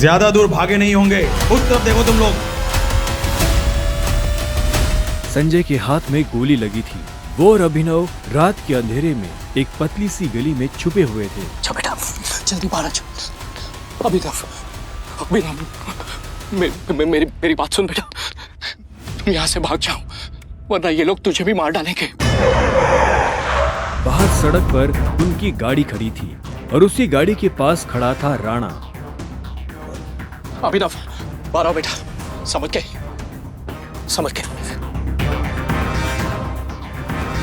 ज्यादा दूर भागे नहीं होंगे, उस तरफ देखो तुम लोग। संजय के हाथ में गोली लगी थी। वो और अभिनव रात के अंधेरे में एक पतली सी गली में छुपे हुए थे। अच्छा बेटा, जल्दी बाहर आ जाओ। अभिनव, मेरी बात सुन बेटा, तुम यहाँ से भाग जाओ वरना ये लोग तुझे भी मार डालेंगे। बाहर सड़क पर उनकी गाड़ी खड़ी थी और उसी गाड़ी के पास खड़ा था राणा। अभिनव, बाहर आओ बेटा। समझ के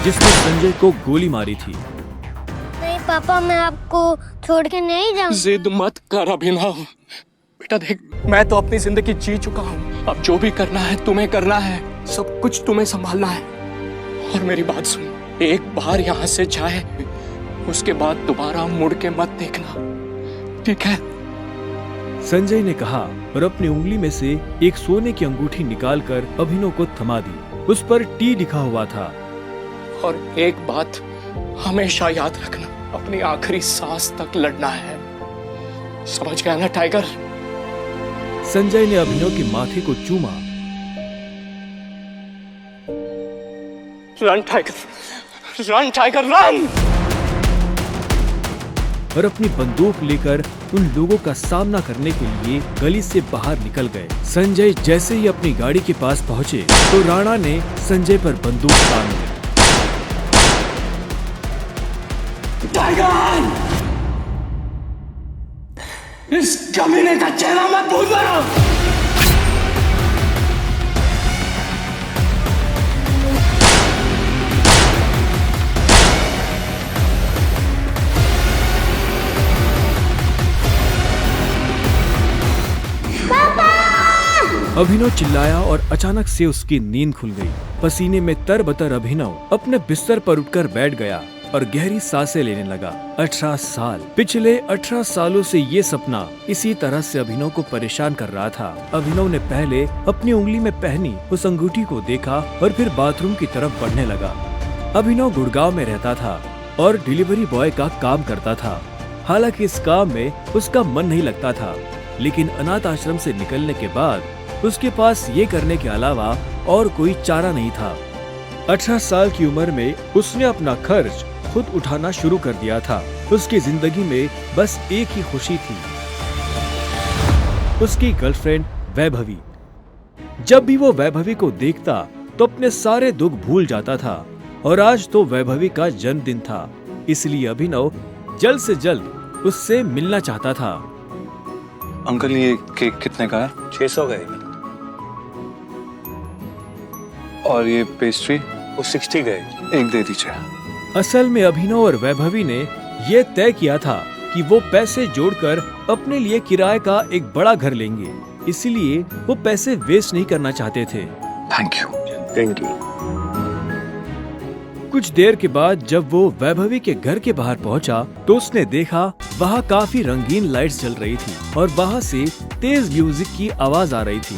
जिसने संजय को गोली मारी थी। नहीं पापा, मैं आपको छोड़ के नहीं जाऊंगा। जिद मत कर अभिनव। बेटा देख, मैं तो अपनी जिंदगी जी चुका हूँ। अब जो भी करना है तुम्हें करना है, सब कुछ तुम्हें संभालना है। और मेरी बात सुन, एक बार यहाँ से जाए उसके बाद दोबारा मुड़ के मत देखना, ठीक है? संजय ने कहा और अपनी उंगली में से एक सोने की अंगूठी निकालकर अभिनव को थमा दी। उस पर टी लिखा हुआ था। और एक बात हमेशा याद रखना, अपनी आखिरी सांस तक लड़ना है, समझ गया ना टाइगर? संजय ने अभिनव के माथे को चूमा। Run tiger, run tiger run! और अपनी बंदूक लेकर उन लोगों का सामना करने के लिए गली से बाहर निकल गए। संजय जैसे ही अपनी गाड़ी के पास पहुंचे तो राणा ने संजय पर बंदूक तान दी। टाइगर! इस कमीने का चेहरा मत भूलना! अभिनव चिल्लाया और अचानक से उसकी नींद खुल गई। पसीने में तरबतर अभिनव अपने बिस्तर पर उठकर बैठ गया और गहरी सांसें लेने लगा। 18 साल, पिछले 18 सालों से ये सपना इसी तरह से अभिनव को परेशान कर रहा था। अभिनव ने पहले अपनी उंगली में पहनी उस अंगूठी को देखा और फिर बाथरूम की तरफ बढ़ने लगा। अभिनव गुड़गांव में रहता था और डिलीवरी बॉय का काम करता था। हालांकि इस काम में उसका मन नहीं लगता था, लेकिन अनाथ आश्रम से निकलने के बाद उसके पास ये करने के अलावा और कोई चारा नहीं था। 18 साल की उम्र में उसने अपना खर्च खुद उठाना शुरू कर दिया था। उसकी जिंदगी में बस एक ही खुशी थी, उसकी गर्लफ्रेंड वैभवी। जब भी वो वैभवी को देखता तो अपने सारे दुख भूल जाता था। और आज तो वैभवी का जन्मदिन था, इसलिए अभिनव जल्द से जल्द उससे मिलना चाहता था। अंकल, ये केक कितने का है? 600 का है। और ये पेस्ट्री? वो 60 का है। एक दे दीजिए। असल में अभिनव और वैभवी ने ये तय किया था कि वो पैसे जोड़कर अपने लिए किराए का एक बड़ा घर लेंगे, इसलिए वो पैसे वेस्ट नहीं करना चाहते थे। Thank you. Thank you. कुछ देर के बाद जब वो वैभवी के घर के बाहर पहुंचा तो उसने देखा वहाँ काफी रंगीन लाइट्स जल रही थी और बाहर से तेज म्यूजिक की आवाज आ रही थी।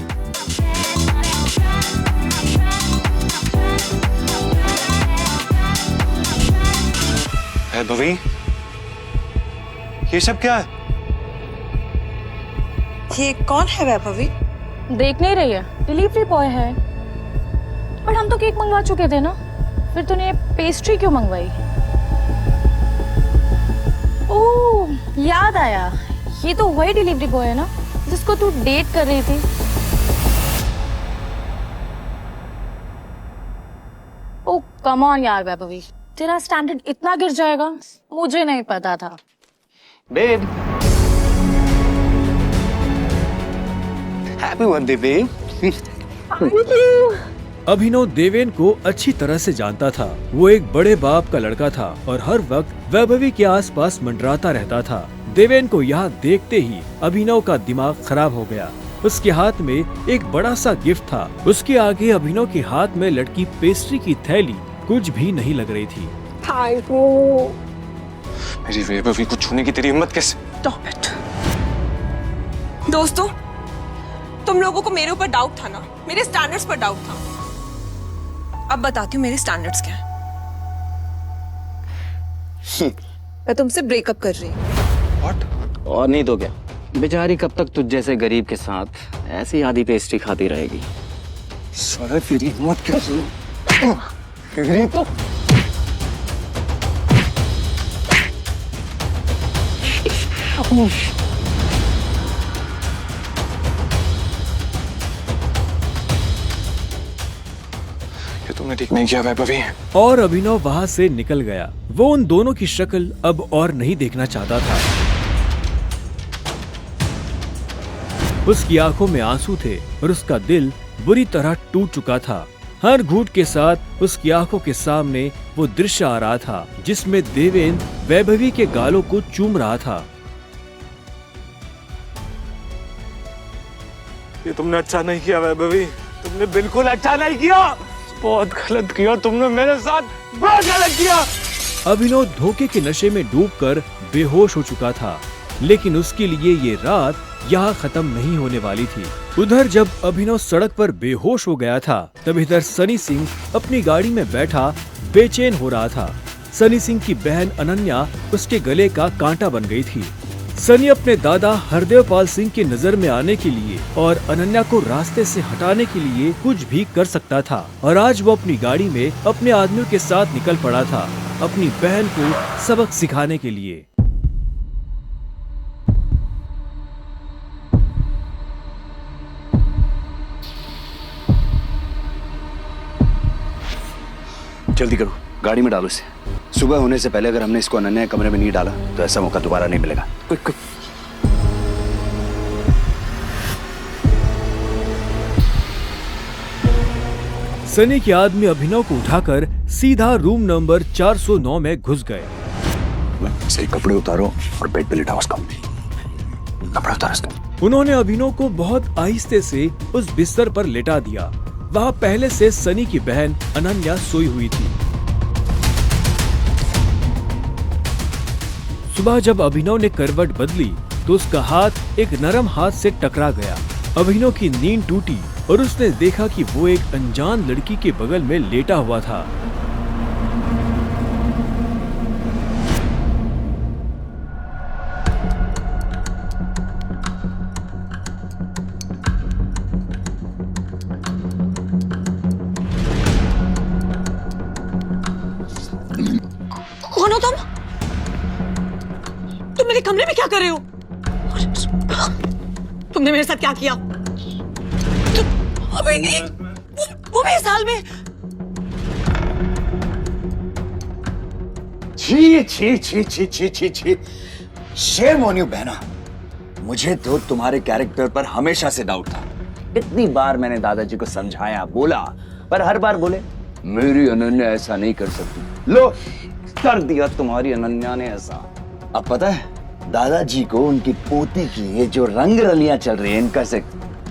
वैभवी, ये सब क्या है? ये कौन है वैभवी? देख नहीं रही है, डिलीवरी बॉय है। पर हम तो केक मंगवा चुके थे ना, फिर तूने पेस्ट्री क्यों मंगवाई? ओह, याद आया, ये तो वही डिलीवरी बॉय है ना जिसको तू डेट कर रही थी। ओह कम ऑन यार वैभवी, तेरा स्टैंडर्ड इतना गिर जाएगा मुझे नहीं पता था। Babe, happy birthday babe. Abhinav Deven को अच्छी तरह से जानता था। वो एक बड़े बाप का लड़का था और हर वक्त वैभवी के आसपास मंडराता रहता था। देवेन को यहाँ देखते ही अभिनव का दिमाग खराब हो गया। उसके हाथ में एक बड़ा सा गिफ्ट था। उसके आगे अभिनव के हाथ में लटकी पेस्ट्री की थैली कुछ भी नहीं लग रही थी। मेरी वैभवी को छूने की तेरी हिम्मत कैसे? Stop it. दोस्तों, तुम लोगों को मेरे ऊपर डाउट था ना, मेरे स्टैंडर्ड्स पर डाउट था। अब बताती हूँ मेरे स्टैंडर्ड्स क्या है। मैं तुमसे ब्रेकअप कर रही हूँ। What? और नहीं तो क्या, बेचारी कब तक तुझ जैसे गरीब के साथ ऐसी आधी पेस्ट्री खाती रहेगी? सारे तेरी हिम्मत कैसे? तेरी तो ये तुमने ठीक नहीं किया वैभवी। और अभिनव वहाँ से निकल गया। वो उन दोनों की शक्ल अब और नहीं देखना चाहता था। उसकी आंखों में आंसू थे और उसका दिल बुरी तरह टूट चुका था। हर घूंट के साथ उसकी आंखों के सामने वो दृश्य आ रहा था जिसमें देवेंद्र वैभवी के गालों को चूम रहा था। ये तुमने अच्छा नहीं किया वैभवी, तुमने बिल्कुल अच्छा नहीं किया। बहुत गलत किया तुमने मेरे साथ, बहुत गलत किया। अभिनव धोखे के नशे में डूबकर बेहोश हो चुका था, लेकिन उसके लिए ये रात यहाँ खत्म नहीं होने वाली थी। उधर जब अभिनव सड़क पर बेहोश हो गया था, तब इधर सनी सिंह अपनी गाड़ी में बैठा बेचैन हो रहा था। सनी सिंह की बहन अनन्या उसके गले का कांटा बन गई थी। सनी अपने दादा हरदेव पाल सिंह की नजर में आने के लिए और अनन्या को रास्ते से हटाने के लिए कुछ भी कर सकता था, और आज वो अपनी गाड़ी में अपने आदमियों के साथ निकल पड़ा था अपनी बहन को सबक सिखाने के लिए। जल्दी करो, गाड़ी में डालो इसे। सुबह होने से पहले अगर हमने इसको अनन्या के कमरे में नहीं डाला तो ऐसा मौका दोबारा नहीं मिलेगा। Quick quick. सनी के आदमी अभिनव को उठाकर सीधा रूम नंबर 409 में घुस गए। सही कपड़े उतारो और बेड पे लिटाओ उसको। कपड़ा उतारो उसका। उन्होंने अभिनव को बहुत आहिस्ते से उस बिस्तर पर लेटा दिया। वहाँ पहले से सनी की बहन अनन्या सोई हुई थी। सुबह जब अभिनव ने करवट बदली तो उसका हाथ एक नरम हाथ से टकरा गया। अभिनव की नींद टूटी और उसने देखा कि वो एक अनजान लड़की के बगल में लेटा हुआ था। कौन हो तुम? तुम मेरे कमरे में क्या कर रहे हो? तुमने मेरे साथ क्या किया? अबे नहीं, वो भी इस हाल में। छी छी छी छी छी छी छी। शेम ऑन यू बहना। मुझे तो तुम्हारे कैरेक्टर पर हमेशा से डाउट था। इतनी बार मैंने दादाजी को समझाया, बोला, पर हर बार बोले मेरी अनन्या ऐसा नहीं कर सकती। लो, कर दिया तुम्हारी अनन्या ने ऐसा। अब पता है दादाजी को उनकी पोती की ये जो रंग रलियां चल रही है, इनका से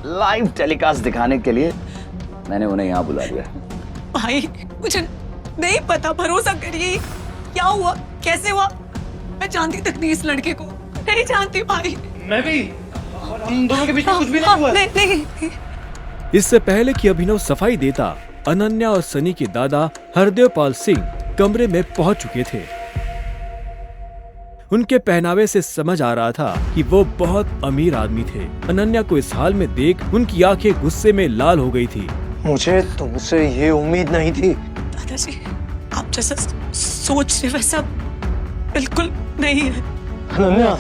लाइव टेलीकास्ट दिखाने के लिए मैंने उन्हें यहाँ बुला लिया। भाई मुझे नहीं पता, भरोसा करिए। क्या हुआ, कैसे हुआ? मैं जानती तक नहीं इस लड़के को, नहीं जानती भाई। मैं भी, हम दोनों के बीच में कुछ भी नहीं हुआ। नहीं। इससे पहले कि अभिनव सफाई देता, अनन्या और सनी के दादा हरदेव पाल सिंह कमरे में पहुंच चुके थे। उनके पहनावे से समझ आ रहा था कि वो बहुत अमीर आदमी थे। अनन्या को इस हाल में देख उनकी आंखें गुस्से में लाल हो गई थी। मुझे तुमसे ये उम्मीद नहीं थी। दादाजी, आप जैसा सोच रहे वैसा बिल्कुल नहीं है। अनन्या,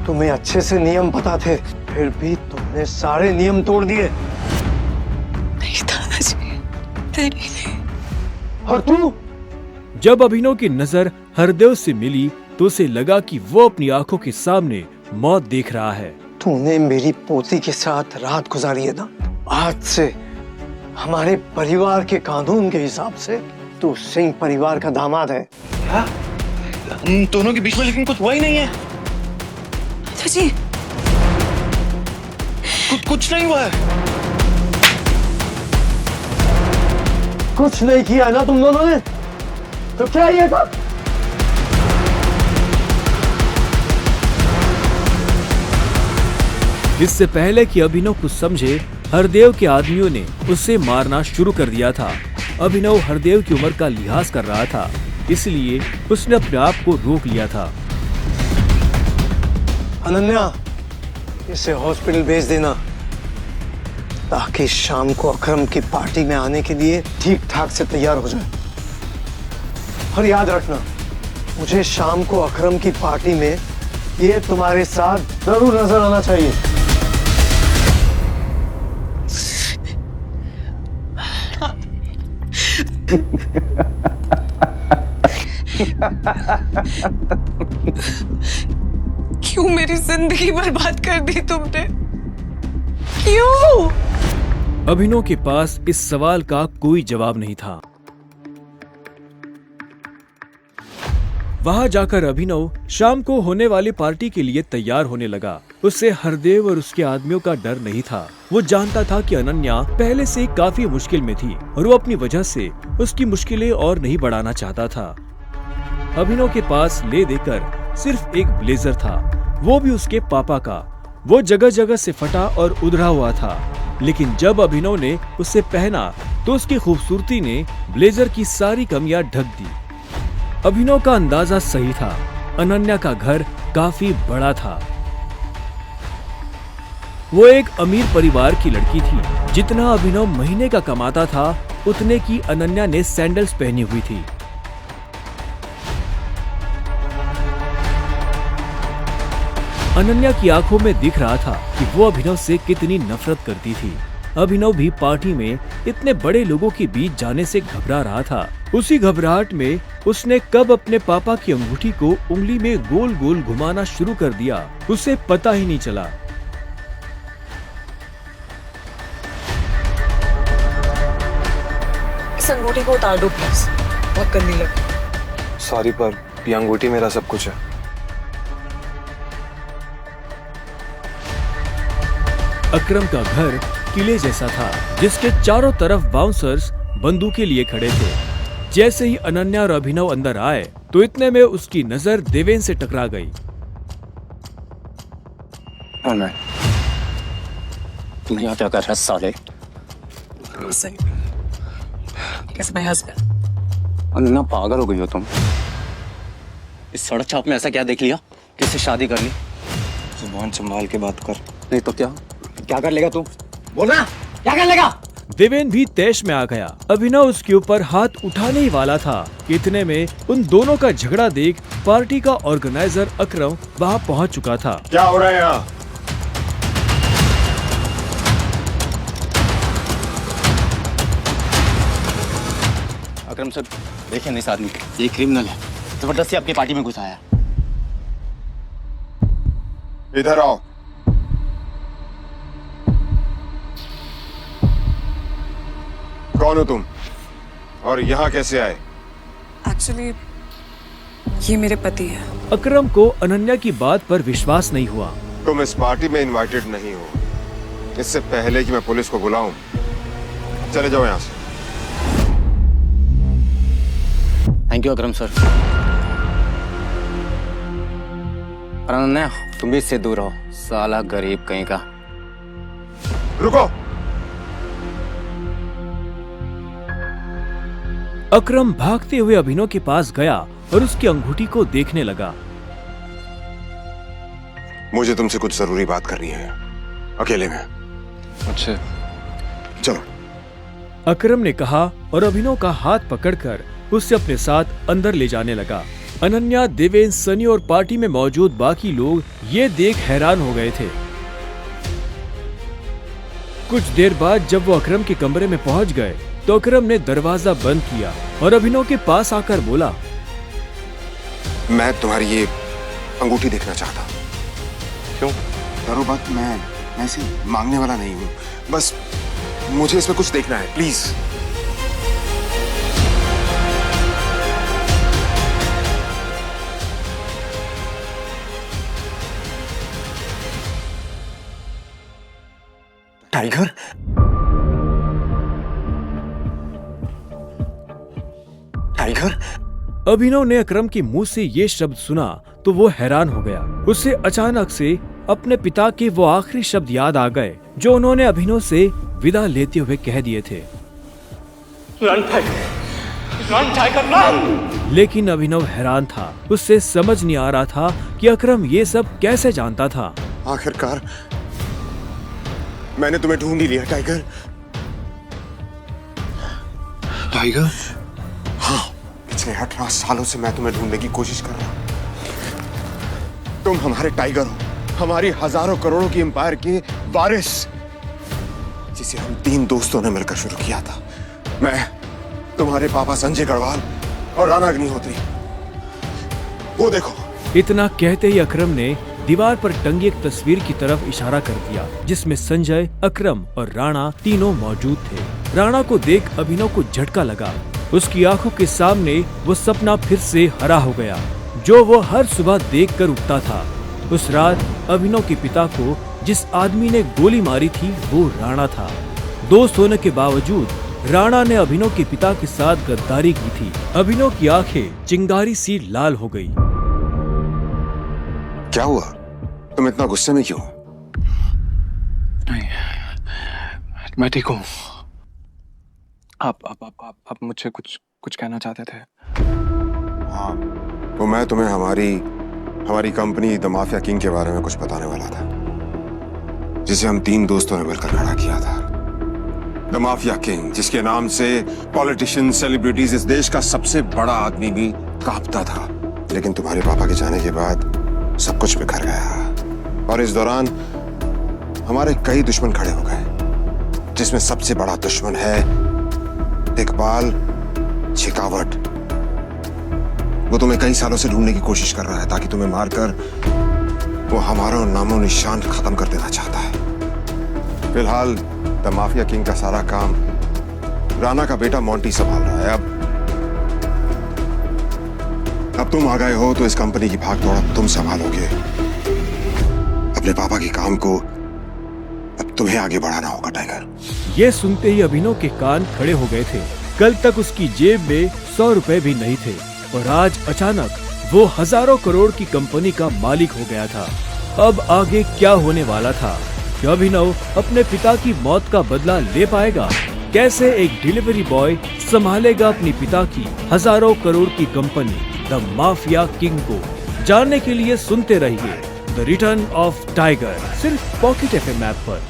तुम्हें अच्छे से नियम पता थे, फिर भी तुमने सारे नियम तोड़ दिए। नहीं दादाजी, नहीं। और तू? जब अभिनव की नजर हरदेव से मिली तो उसे लगा कि वो अपनी आंखों के सामने मौत देख रहा है। तूने मेरी पोती के साथ रात गुजारी है ना? आज से हमारे परिवार के कानून के हिसाब से तू सिंह परिवार का दामाद है। क्या? हम दोनों के बीच में लेकिन कुछ हुआ ही नहीं है। दादाजी, कुछ नहीं हुआ है। कुछ नहीं किया ना तुम दोनों ने? तो क्या ये था? इससे पहले कि अभिनव कुछ समझे, हरदेव के आदमियों ने उसे मारना शुरू कर दिया था। अभिनव हरदेव की उम्र का लिहाज कर रहा था, इसलिए उसने अपने आप को रोक लिया था। अनन्या, इसे हॉस्पिटल भेज देना ताकि शाम को अकरम की पार्टी में आने के लिए ठीक ठाक से तैयार हो जाए। और याद रखना, मुझे शाम को अकरम की पार्टी में ये तुम्हारे साथ जरूर नजर आना चाहिए। क्यों मेरी जिंदगी बर्बाद कर दी तुमने? क्यों? अभिनव के पास इस सवाल का कोई जवाब नहीं था। वहां जाकर अभिनव शाम को होने वाली पार्टी के लिए तैयार होने लगा। उससे हरदेव और उसके आदमियों का डर नहीं था। वो जानता था कि अनन्या पहले से काफी मुश्किल में थी और वो अपनी वजह से उसकी मुश्किलें और नहीं बढ़ाना चाहता था। अभिनव के पास ले देकर सिर्फ एक ब्लेजर था, वो भी उसके पापा का। वो जगह जगह से फटा और उधड़ा हुआ था, लेकिन जब अभिनव ने उसे पहना तो उसकी खूबसूरती ने ब्लेजर की सारी कमियां ढक दी। अभिनव का अंदाजा सही था, अनन्या का घर काफी बड़ा था। वो एक अमीर परिवार की लड़की थी। जितना अभिनव महीने का कमाता था उतने की अनन्या ने सैंडल्स पहनी हुई थी। अनन्या की आंखों में दिख रहा था कि वो अभिनव से कितनी नफरत करती थी। अभिनव भी पार्टी में इतने बड़े लोगों के बीच जाने से घबरा रहा था। उसी घबराहट में उसने कब अपने पापा की अंगूठी को उंगली में गोल गोल घुमाना शुरू कर दिया, उसे पता ही नहीं चला। इस अंगूठी को उतार दो प्लीज, बहुत गंदी लगी। सॉरी पर ये अंगूठी मेरा सब कुछ है। अकरम का घर किले जैसा था, जिसके चारों तरफ बाउंसर्स बंदूकें लिए खड़े थे। जैसे ही अनन्या और अभिनव अंदर आए तो इतने में उसकी नजर देवेन से टकरा गई। तुम यहाँ क्या कर रहा है साले? सही कैसे भाई हस्बैंड? अनन्या पागल हो गई हो तुम? इस सड़क छाप में ऐसा क्या देख लिया? किससे शादी कर ली? जुबान संभाल के बात कर। नहीं तो क्या कर लेगा तू? बोल ना, क्या कर लेगा? देवेन भी तैश में आ गया। अभिनव उसके ऊपर हाथ उठाने ही वाला था। इतने में उन दोनों का झगड़ा देख पार्टी का ऑर्गेनाइजर अकरम वहां पहुंच चुका था। क्या हो रहा है यहाँ? अकरम सर देखें इस आदमी को, ये क्रिमिनल है, जबरदस्ती आपकी पार्टी में घुसाया। इधर आओ। कौन हो तुम और यहाँ कैसे आए? एक्चुअली ये मेरे पति है। अकरम को अनन्या की बात पर विश्वास नहीं हुआ। तुम इस पार्टी में इनवाइटेड नहीं हो। इससे पहले कि मैं पुलिस को बुलाऊं, चले जाओ यहाँ से। Thank you Akram sir. Ananya तुम भी इससे दूर रहो, साला गरीब कहीं का। रुको। अकरम भागते हुए अभिनव के पास गया और उसकी अंगूठी को देखने लगा। मुझे तुमसे कुछ जरूरी बात करनी है, अकेले में। अच्छा चलो। अकरम ने कहा और अभिनव का हाथ पकड़कर उसे अपने साथ अंदर ले जाने लगा। अनन्या, देवेन, सनी और पार्टी में मौजूद बाकी लोग ये देख हैरान हो गए थे। कुछ देर बाद जब वो अकरम के कमरे में पहुंच गए तो अकरम ने दरवाजा बंद किया और अभिनव के पास आकर बोला, मैं तुम्हारी ये अंगूठी देखना चाहता हूँ। क्यों? डरो मत, मैं ऐसे मांगने वाला नहीं हूँ, बस मुझे इसमें कुछ देखना है, प्लीज। टाइगर? टाइगर? अभिनव ने अकरम के मुंह से ये शब्द सुना तो वो हैरान हो गया। उसे अचानक से अपने पिता के वो आखिरी शब्द याद आ गए जो उन्होंने अभिनव से विदा लेते हुए कह दिए थे। Run tiger run! लेकिन अभिनव हैरान था। उससे समझ नहीं आ रहा था कि अकरम ये सब कैसे जानता था। आखिरकार मैंने तुम्हें ढूंढ ही लिया टाइगर। टाइगर? हाँ, पिछले 18 सालों से मैं तुम्हें ढूंढने की कोशिश कर रहा हूं। तुम हमारे टाइगर हो, हमारी हजारों करोड़ों की एम्पायर के वारिस, जिसे हम 3 दोस्तों ने मिलकर शुरू किया था। मैं, तुम्हारे पापा संजय गढ़वाल और राणा अग्निहोत्री। वो देखो। इतना कहते ही अकरम ने दीवार पर टंगी एक तस्वीर की तरफ इशारा कर दिया, जिसमें संजय, अकरम और राणा तीनों मौजूद थे। राणा को देख अभिनव को झटका लगा। उसकी आंखों के सामने वो सपना फिर से हरा हो गया, जो वो हर सुबह देखकर उठता था। उस रात अभिनव के पिता को जिस आदमी ने गोली मारी थी वो राणा था। दोस्त होने के बावजूद राणा ने अभिनव के पिता के साथ गद्दारी की थी। अभिनव की आंखें चिंगारी सी लाल हो गई। क्या हुआ? तुम इतना गुस्से में क्यों? नहीं, मैं ठीक हूँ। आप मुझसे कुछ कहना चाहते थे? हाँ, तो मैं तुम्हें हमारी कंपनी द माफिया किंग के बारे में कुछ बताने वाला था, जिसे हम 3 दोस्तों ने मिलकर खड़ा किया था। द माफिया किंग, जिसके नाम से पॉलिटिशियन, सेलिब्रिटीज, इस देश का सबसे बड़ा आदमी भी कांपता था। लेकिन तुम्हारे पापा के जाने के बाद सब कुछ बिखर गया, और इस दौरान हमारे कई दुश्मन खड़े हो गए, जिसमें सबसे बड़ा दुश्मन है इकबाल शेखावत। वो तुम्हें कई सालों से ढूंढने की कोशिश कर रहा है, ताकि तुम्हें मारकर वो हमारा नामो निशान खत्म कर देना चाहता है। फिलहाल द माफिया किंग का सारा काम राणा का बेटा मोंटी संभाल रहा है। अब तुम आ गए हो तो इस कंपनी की भाग दौड़ तुम संभालोगे। अपने पापा के काम को अब तुम्हें आगे बढ़ाना होगा टाइगर। ये सुनते ही अभिनव के कान खड़े हो गए थे। कल तक उसकी जेब में 100 रुपए भी नहीं थे, और आज अचानक वो हजारों करोड़ की कंपनी का मालिक हो गया था। अब आगे क्या होने वाला था? क्या अभिनव अपने पिता की मौत का बदला ले पाएगा? कैसे एक डिलीवरी बॉय संभालेगा अपनी पिता की हजारों करोड़ की कंपनी द माफिया किंग को? जानने के लिए सुनते रहिए द रिटर्न ऑफ टाइगर, सिर्फ पॉकेट FM ऐप पर।